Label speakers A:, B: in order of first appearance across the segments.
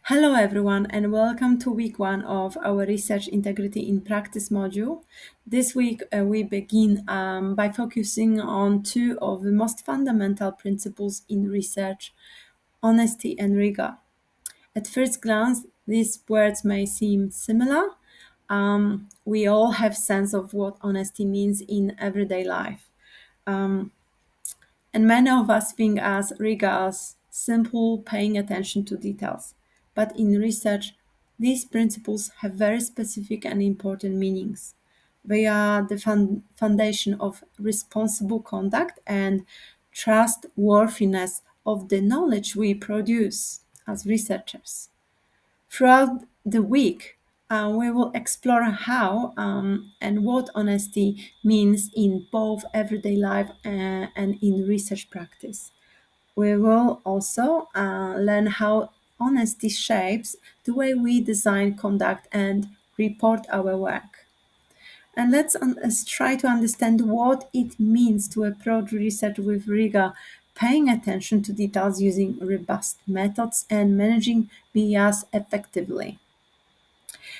A: Hello, everyone, and welcome to week one of our Research Integrity in Practice module. This week, we begin by focusing on two of the most fundamental principles in research: honesty and rigor. At first glance, these words may seem similar. We all have sense of what honesty means in everyday life. And many of us think as rigor as simple paying attention to details. But in research, these principles have very specific and important meanings. They are the foundation of responsible conduct and trustworthiness of the knowledge we produce as researchers. Throughout the week, we will explore how and what honesty means in both everyday life and in research practice. We will also learn how honesty shapes the way we design, conduct, and report our work. And let's try to understand what it means to approach research with rigor, paying attention to details, using robust methods, and managing bias effectively.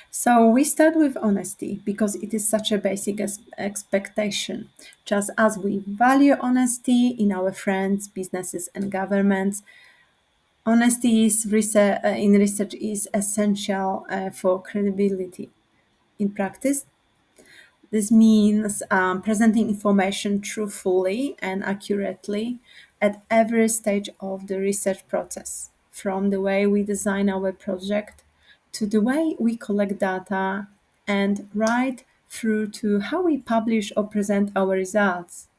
A: So we start with honesty because it is such a basic expectation. Just as we value honesty in our friends, businesses, and governments, honesty in research is essential for credibility. In practice, this means presenting information truthfully and accurately at every stage of the research process, from the way we design our project to the way we collect data and right through to how we publish or present our results.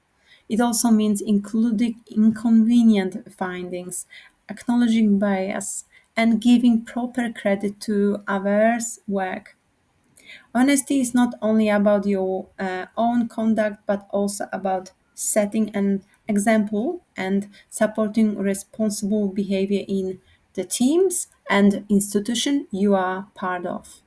A: It also means including inconvenient findings, acknowledging bias, and giving proper credit to others' work. Honesty is not only about your own conduct, but also about setting an example and supporting responsible behavior in the teams and institution you are part of.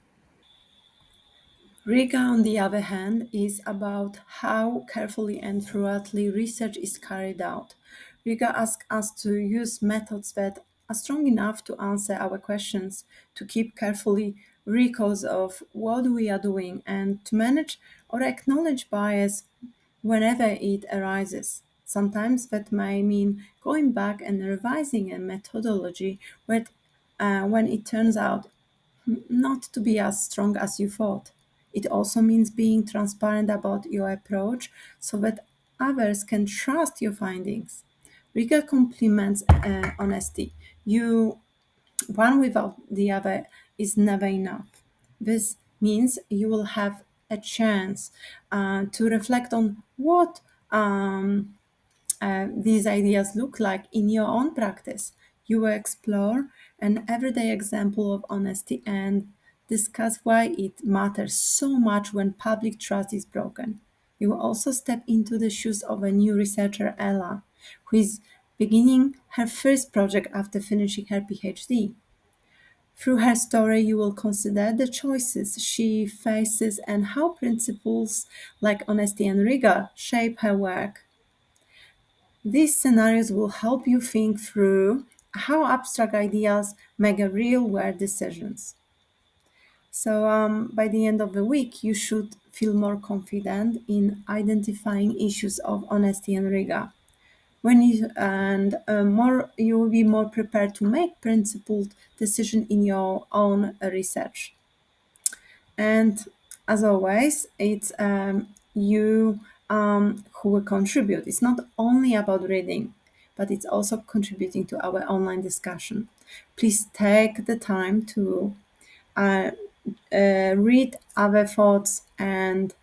A: Riga, on the other hand, is about how carefully and thoroughly research is carried out. Riga asks us to use methods that are strong enough to answer our questions, to keep carefully records of what we are doing, and to manage or acknowledge bias whenever it arises. Sometimes that may mean going back and revising a methodology when it turns out not to be as strong as you thought. It also means being transparent about your approach so that others can trust your findings. Rigor complements honesty. One without the other is never enough. This means you will have a chance to reflect on what these ideas look like in your own practice. You will explore an everyday example of honesty and discuss why it matters so much when public trust is broken. You will also step into the shoes of a new researcher, Ella, who is beginning her first project after finishing her PhD. Through her story, you will consider the choices she faces and how principles like honesty and rigor shape her work. These scenarios will help you think through how abstract ideas make a real world decisions. So, by the end of the week, you should feel more confident in identifying issues of honesty and rigor. You will be more prepared to make principled decision in your own research. And as always, it's you who will contribute. It's not only about reading, but it's also contributing to our online discussion. Please take the time to uh, read other thoughts and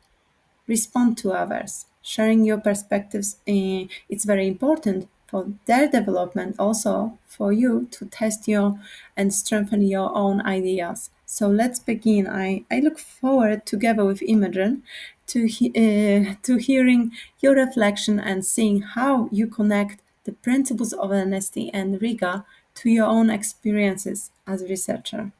A: respond to others. Sharing your perspectives, it's very important for their development, also for you to test your and strengthen your own ideas. So let's begin. I look forward together with Imogen to hearing your reflection and seeing how you connect the principles of honesty and rigor to your own experiences as a researcher.